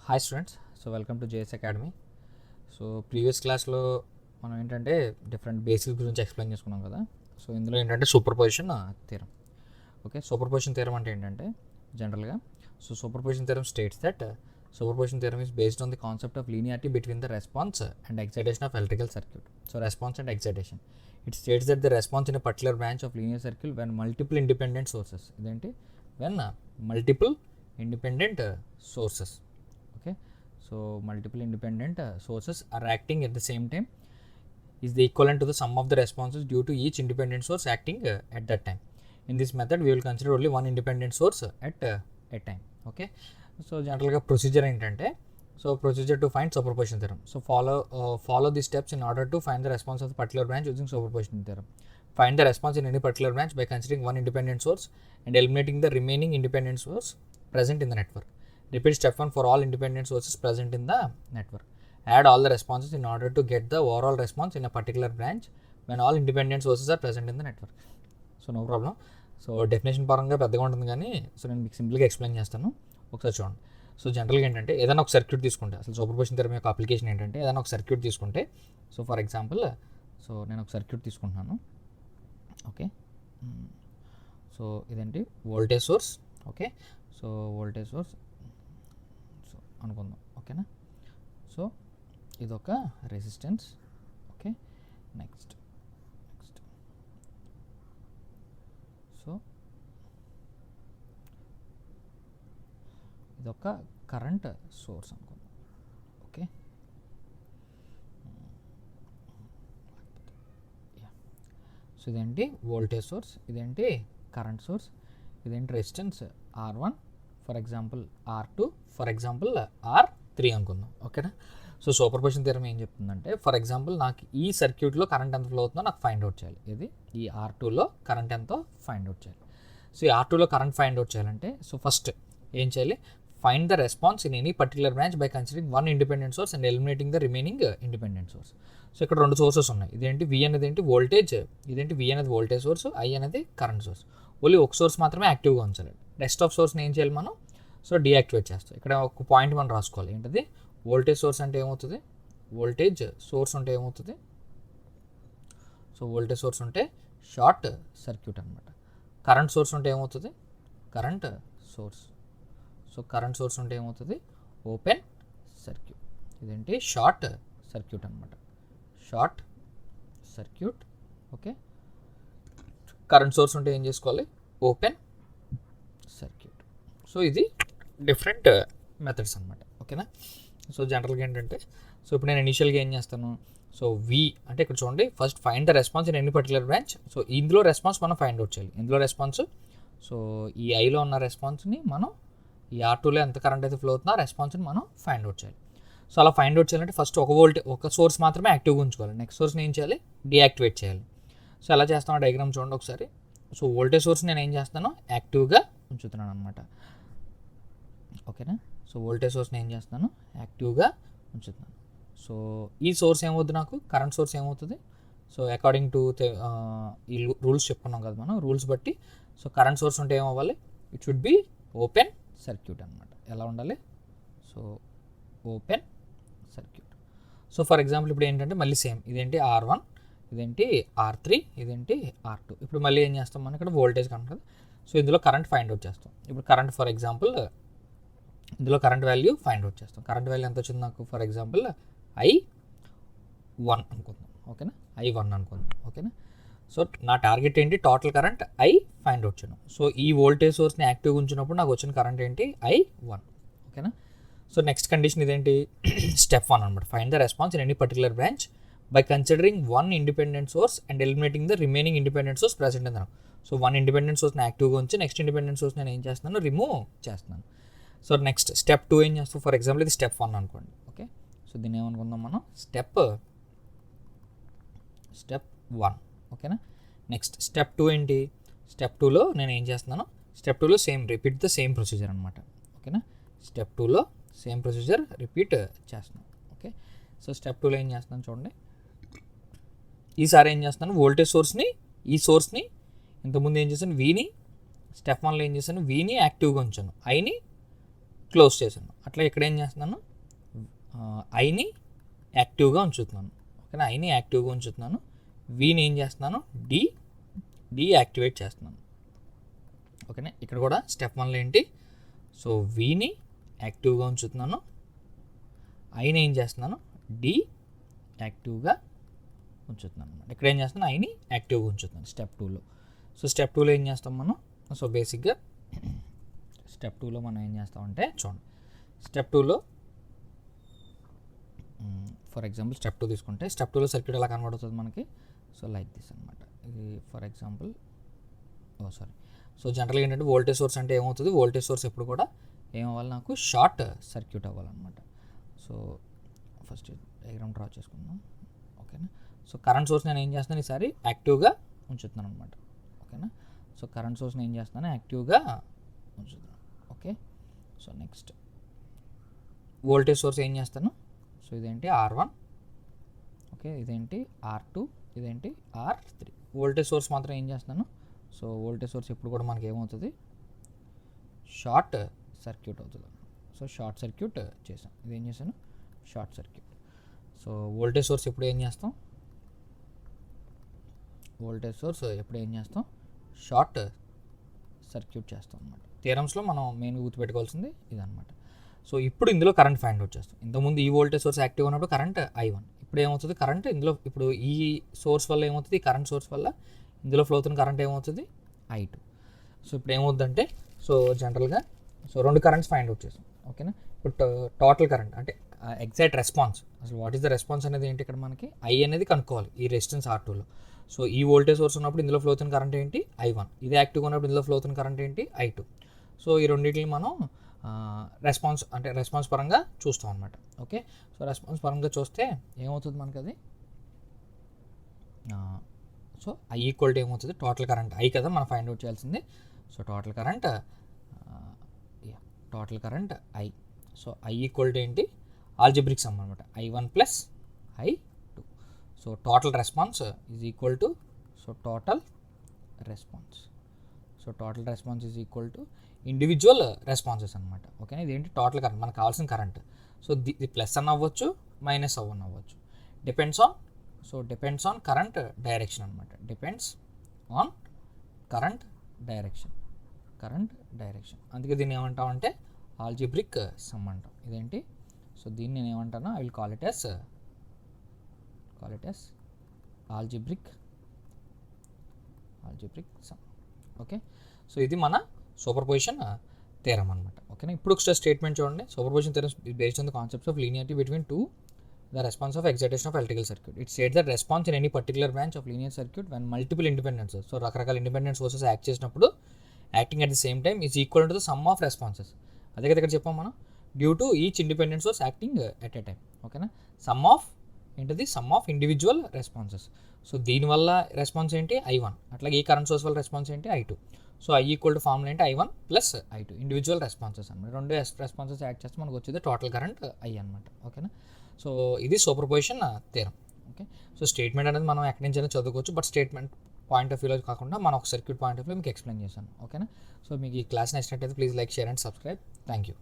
Hi students, so welcome to JS academy. So previous క్లాస్లో మనం ఏంటంటే డిఫరెంట్ బేసిక్స్ గురించి ఎక్స్ప్లెయిన్ చేసుకున్నాం కదా. సో ఇందులో ఏంటంటే super position theorem. Okay, super position theorem అంటే ఏంటంటే జనరల్గా super position theorem states that super position theorem is based on the concept of linearity between the response and excitation of electrical circuit. So response and excitation, it states that the response in a particular branch of linear circle when multiple independent sources, ఇదేంటి when multiple independent sources. Okay, so multiple independent sources are acting at the same time is the equivalent to the sum of the responses due to each independent source acting at that time. In this method we will consider only one independent source at a time. Okay, so general ga procedure entante, so procedure to find superposition theorem. So follow these steps in order to find the response of the particular branch using superposition theorem. Find the response in any particular branch by considering one independent source and eliminating the remaining independent source present in the network. Repeat step 1 for all independent sources present in the network. Add all the responses in order to get the overall response in a particular branch when all independent sources are present in the network. So no problem. So definition పరంగా పెద్దగా ఉంటుంది కానీ so నేను మీకు సింపుల్గా explain చేస్తాను, ఒకసారి చూడండి. సో జనరల్గా ఏంటంటే ఏదైనా ఒక సర్క్యూట్ తీసుకుంటే, అసలు సూపర్పోజిషన్ థియరం యొక్క అప్లికేషన్ ఏంటంటే ఏదైనా ఒక సర్క్యూట్ తీసుకుంటే, సో ఫర్ ఎగ్జాంపుల్ సో నేను ఒక సర్క్యూట్ తీసుకుంటున్నాను. ఓకే, సో ఇదేంటి voltage source. Okay, so voltage source అనుకుందాం. ఓకేనా, సో ఇదొక రెసిస్టెన్స్. ఓకే, నెక్స్ట్ సో ఇదొక కరెంట్ సోర్స్ అనుకుందాం. ఓకే, సో ఇదేంటి వోల్టేజ్ సోర్స్, ఇదేంటి కరెంట్ సోర్స్, ఇదేంటి resistance R1, for example R2, for example R3 అనుకుందాం. ఓకేనా, సో సూపర్ పొజిషన్ థియరం ఏం చెప్తుందంటే, ఫర్ ఎగ్జాంపుల్ నాకు ఈ సర్క్యూట్లో కరెంట్ ఎంత ఫ్లో అవుతుందో నాకు ఫైండ్ అవుట్ చేయాలి. ఇది ఈ R2లో కరెంట్ ఎంతో ఫైండ్ అవుట్ చేయాలి. సో ఈ R2లో కరెంట్ ఫైండ్ అవుట్ చేయాలంటే సో ఫస్ట్ ఏం చేయాలి, find the response in any particular branch by considering one independent source and eliminating the remaining independent source. So ఇక్కడ రెండు సోర్సెస్ ఉన్నాయి. ఇదేంటి V అనేది ఏంటి వోల్టేజ్, ఇదేంటి V అనేది వోల్టేజ్ సోర్స్, I అనేది కరెంట్ సోర్స్. ఓన్లీ ఒక సోర్స్ మాత్రమే యాక్టివ్గా ఉంచాలి. రెస్ట్ ఆఫ్ సోర్స్ని ఏం చేయాలి మనం, సో డీయాక్టివేట్ చేస్తాం. ఇక్కడ ఒక పాయింట్ మనం రాసుకోవాలి, ఏంటది వోల్టేజ్ సోర్స్ అంటే ఏమవుతుంది, వోల్టేజ్ సోర్స్ ఉంటే ఏమవుతుంది, సో వోల్టేజ్ సోర్స్ ఉంటే షార్ట్ సర్క్యూట్ అనమాట. కరెంట్ సోర్స్ ఉంటే ఏమవుతుంది, current source. So current source ఉంటే ఏమవుతుంది, ఓపెన్ సర్క్యూట్. ఇదేంటి షార్ట్ సర్క్యూట్ అనమాట, short circuit. Okay, current source ఉంటే ఏం చేసుకోవాలి, ఓపెన్ సర్క్యూట్. సో ఇది డిఫరెంట్ మెథడ్స్ అనమాట. ఓకేనా, సో జనరల్గా ఏంటంటే సో ఇప్పుడు నేను ఇనిషియల్గా ఏం చేస్తాను, సో V అంటే ఇక్కడ చూడండి, first find the response in any particular branch. So ఇందులో రెస్పాన్స్ మనం ఫైండ్ అవుట్ చేయాలి. ఇందులో రెస్పాన్స్, సో ఈ Iలో ఉన్న రెస్పాన్స్ని మనం ఈ R2లో ఎంత కరెంట్ అయితే ఫ్లో అవుతుందో ఆ రెస్పాన్స్ని మనం ఫైండ్ అవుట్ చేయాలి. సో అలా ఫైండ్ అవుట్ చేయాలంటే ఫస్ట్ ఒక సోర్స్ మాత్రమే యాక్టివ్గా ఉంచుకోవాలి. నెక్స్ట్ సోర్స్ని ఏం చేయాలి, డీయాక్టివేట్ చేయాలి. సో ఎలా చేస్తామో డయాగ్రామ్ చూడండి ఒకసారి. సో వోల్టేజ్ సోర్స్ నేను ఏం చేస్తాను, యాక్టివ్గా ఉంచుతున్నాను అనమాట. ఓకేనా, సో వోల్టేజ్ సోర్స్ని ఏం చేస్తున్నాను, యాక్టివ్గా ఉంచుతున్నాను. సో ఈ సోర్స్ ఏమవుతుంది, నాకు కరెంట్ సోర్స్ ఏమవుతుంది, సో అకార్డింగ్ టు ఈ రూల్స్ చెప్పుకున్నాం కదా మనం, రూల్స్ బట్టి సో కరెంట్ సోర్స్ ఉంటే ఏమవ్వాలి, it should be open circuit అనమాట. ఎలా ఉండాలి, so open circuit. So for example ఇప్పుడు ఏంటంటే మళ్ళీ సేమ్, ఇదేంటి R1, ఇదేంటి R3, ఇదేంటి R2. ఇప్పుడు మళ్ళీ ఏం చేస్తాం, మనం ఇక్కడ వోల్టేజ్ కరెంట్ కదా, సో ఇందులో కరెంట్ ఫైండ్ అవుట్ చేస్తాం. ఇప్పుడు కరెంట్ ఫర్ ఎగ్జాంపుల్ ఇందులో కరెంట్ వాల్యూ ఫైండ్ అవుట్ చేస్తాం. కరెంట్ వాల్యూ ఎంత వచ్చింది నాకు, ఫర్ ఎగ్జాంపుల్ I1 అనుకుందాం. ఓకేనా, I1 అనుకుందాం. ఓకేనా, సో నా టార్గెట్ ఏంటి, total current I find out చేయడం. సో ఈ వోల్టేజ్ సోర్స్ని యాక్టివ్గా ఉంచినప్పుడు నాకు వచ్చిన కరెంట్ ఏంటి, I1. ఓకేనా, సో నెక్స్ట్ కండిషన్ ఇదేంటి, స్టెప్ 1 అనమాట, find the response in any particular branch by considering one independent source and eliminating the remaining independent source present in the. So one independent సోర్స్ని యాక్టివ్గా ఉంచి నెక్స్ట్ ఇండిపెండెంట్ సోర్స్ నేను ఏం చేస్తున్నాను, remove చేస్తున్నాను. So next step 2 ఏం చేస్తాం, for example ఇది స్టెప్ 1 అనుకోండి. ఓకే, సో దీన్ని ఏమనుకుందాం మనం, స్టెప్ 1. ఓకేనా, నెక్స్ట్ స్టెప్ 2 ఏంటి, స్టెప్ 2లో నేను ఏం చేస్తున్నాను, స్టెప్ 2లో same repeat the same procedure అనమాట. ఓకేనా, స్టెప్ 2లో సేమ్ ప్రొసీజర్ రిపీట్ చేస్తున్నాను. ఓకే, సో స్టెప్ 2లో ఏం చేస్తున్నాను చూడండి, ఈసారి ఏం చేస్తున్నాను, వోల్టేజ్ సోర్స్ని, ఈ సోర్స్ని ఇంతకుముందు ఏం చేశాను, Vని, స్టెప్ 1లో ఏం చేశాను, Vని యాక్టివ్గా ఉంచాను, Iని క్లోజ్ చేశాను. అట్లా ఇక్కడ ఏం చేస్తున్నాను, ఐని యాక్టివ్గా ఉంచుతున్నాను. ఓకేనా, ఐని యాక్టివ్గా ఉంచుతున్నాను. వీని ఏం చేస్తున్నాను, డీయాక్టివేట్ చేస్తున్నాను. ఓకేనా, ఇక్కడ కూడా స్టెప్ 1లో ఏంటి, సో వీని యాక్టివ్గా ఉంచుతున్నాను, ఐని ఏం చేస్తున్నాను, డీయాక్టివ్గా ఉంచుతున్నాను అనమాట. ఇక్కడ ఏం చేస్తున్నాను, ఐని యాక్టివ్గా ఉంచుతున్నాను స్టెప్ 2లో. సో స్టెప్ 2లో ఏం చేస్తాం మనం, సో బేసిక్గా స్టెప్ 2లో మనం ఏం చేస్తామంటే చూడండి, స్టెప్ 2లో ఫర్ ఎగ్జాంపుల్ స్టెప్ 2 తీసుకుంటే స్టెప్ 2లో సర్క్యూట్ ఎలా కనబడుతుంది మనకి, సో లైక్ దిస్ అనమాట. ఇది ఫర్ ఎగ్జాంపుల్ సో జనరల్గా ఏంటంటే వోల్టేజ్ సోర్స్ అంటే ఏమవుతుంది, వోల్టేజ్ సోర్స్ ఎప్పుడు కూడా ఏమవ్వాలి, నాకు షార్ట్ సర్క్యూట్ అవ్వాలన్నమాట. సో ఫస్ట్ డయాగ్రామ్ డ్రా చేసుకుందాం. ఓకేనా, సో కరెంట్ సోర్స్ నేను ఏం చేస్తున్నాను, ఈసారి యాక్టివ్గా ఉంచుతున్నాను అనమాట. ఓకేనా, సో కరెంట్ సోర్స్ని ఏం చేస్తున్నాను, యాక్టివ్గా ఉంచుతున్నాను. Okay, so next voltage source ఏం చేస్తాను, సో ఇదేంటి R1, ఓకే ఇదేంటి R2, ఇదేంటి R3. వోల్టేజ్ సోర్స్ మాత్రం ఏం చేస్తున్నాను, సో వోల్టేజ్ సోర్స్ ఎప్పుడు కూడా మనకి ఏమవుతుంది, షార్ట్ సర్క్యూట్ అవుతుంది. సో షార్ట్ సర్క్యూట్ చేసాం, ఇది ఏం చేశాను, short circuit. So voltage source ఎప్పుడు ఏం చేస్తాం, వోల్టేజ్ సోర్స్ ఎప్పుడు ఏం చేస్తాం, షార్ట్ సర్క్యూట్ చేస్తాం అనమాట. థియరమ్స్లో మనం మెయిన్గా గుర్తుపెట్టుకోవాల్సింది ఇదనమాట. సో ఇప్పుడు ఇందులో కరెంట్ ఫైండ్ అవుట్ చేస్తాం. ఇంతకుముందు ఈ వోల్టేజ్ సోర్స్ యాక్టివ్ ఉన్నప్పుడు కరెంట్ I1, ఇప్పుడు ఏమవుతుంది, కరెంట్ ఇందులో ఇప్పుడు ఈ సోర్స్ వల్ల ఏమవుతుంది, కరెంట్ సోర్స్ వల్ల ఇందులో ఫ్లో అవుతున్న కరెంట్ ఏమవుతుంది, I2. సో ఇప్పుడు ఏమవుతుందంటే, సో జనరల్గా సో 2 కరెంట్స్ ఫైండ్ అవుట్ చేస్తాం. ఓకేనా, ఇప్పుడు టోటల్ కరెంట్ అంటే ఎగ్జాక్ట్ రెస్పాన్స్, అసలు వాట్ ఈస్ ద రెస్పాన్స్ అనేది ఏంటి, ఇక్కడ మనకి I అనేది కనుక్కోవాలి ఈ రెసిస్టెన్స్ R2లో. సో ఈ వోల్టేజ్ సోర్స్ ఉన్నప్పుడు ఇందులో ఫ్లో అవుతున్న కరెంట్ ఏంటి, I1. ఇది యాక్టివ్గా ఉన్నప్పుడు ఇందులో ఫ్లో అవుతున్న కరెంట్ ఏంటి, I2. సో ఈ రెండింటిని మనం రెస్పాన్స్ పరంగా చూస్తాం అనమాట. ఓకే, సో రెస్పాన్స్ పరంగా చూస్తే ఏమవుతుంది మనకి అది, సో I ఈక్వల్ టు ఏమవుతుంది, టోటల్ కరెంట్ I కదా మనం ఫైండ్ అవుట్ చేయాల్సింది. So total current I. So I equal to ఏంటి, ఆల్జిబ్రిక్ సమ్ అనమాట, I1 plus I2. So total response is equal to, so total response is equal to individual responses అనమాట. ఓకేనా, ఇదేంటి total current, మనకు కావాల్సిన current. So ఇది plus అన్న అవ్వచ్చు, మైనస్ అవ్వచ్చు, డిపెండ్స్ ఆన్ కరెంట్ డైరెక్షన్ అనమాట. Depends on current direction. అందుకే దీన్ని ఏమంటామంటే ఆల్జిబ్రిక్ సమ్ అంటాం. ఇదేంటి, సో దీన్ని నేను ఏమంటాను, I will call it as algebraic sum. Okay, so ఇది మన సూపర్ పొజిషన్ థియరం అనమాట. ఓకేనా, ఇప్పుడు ఒకసారి స్టేట్మెంట్ చూడండి. Super position theorem based on the concepts of linearity between two the response of excitation of electrical circuit. It states that response in any particular branch of linear circuit when multiple independent sources, so రకరకాల independent sources act చేసినప్పుడు acting at the same time is equal to the sum of responses. అదే కదా ఇక్కడ చెప్పాం మనం, due to each independent source acting at a time. ఓకేనా, sum of individual responses. So దీనివల్ల response ఏంటి, I1. అట్లాగే ఈ కరెంట్ సోర్స్ వల్ల రెస్పాన్స్ ఏంటి, I2. So I equal to formula ఏంటి, I1 plus I2, individual responses అనమాట. 2 రెస్పాన్సెస్ యాడ్ చేస్తే మనకు వచ్చేది టోటల్ కరెంట్ I అనమాట. ఓకేనా, సో ఇది super position theorem. Okay, so statement అనేది మనం ఎక్కడి నుంచి అయినా చదువుకోవచ్చు, బట్ స్టేట్మెంట్ పాయింట్ ఆఫ్ వ్యూలో కాకుండా మనం ఒక సర్క్యూట్ పాయింట్ ఆఫ్ వ్యూ మీకు ఎక్స్ప్లెయిన్ చేశాను. ఓకేనా, సో మీకు ఈ క్లాస్ నచ్చినట్టయితే please like, share and subscribe. Thank you.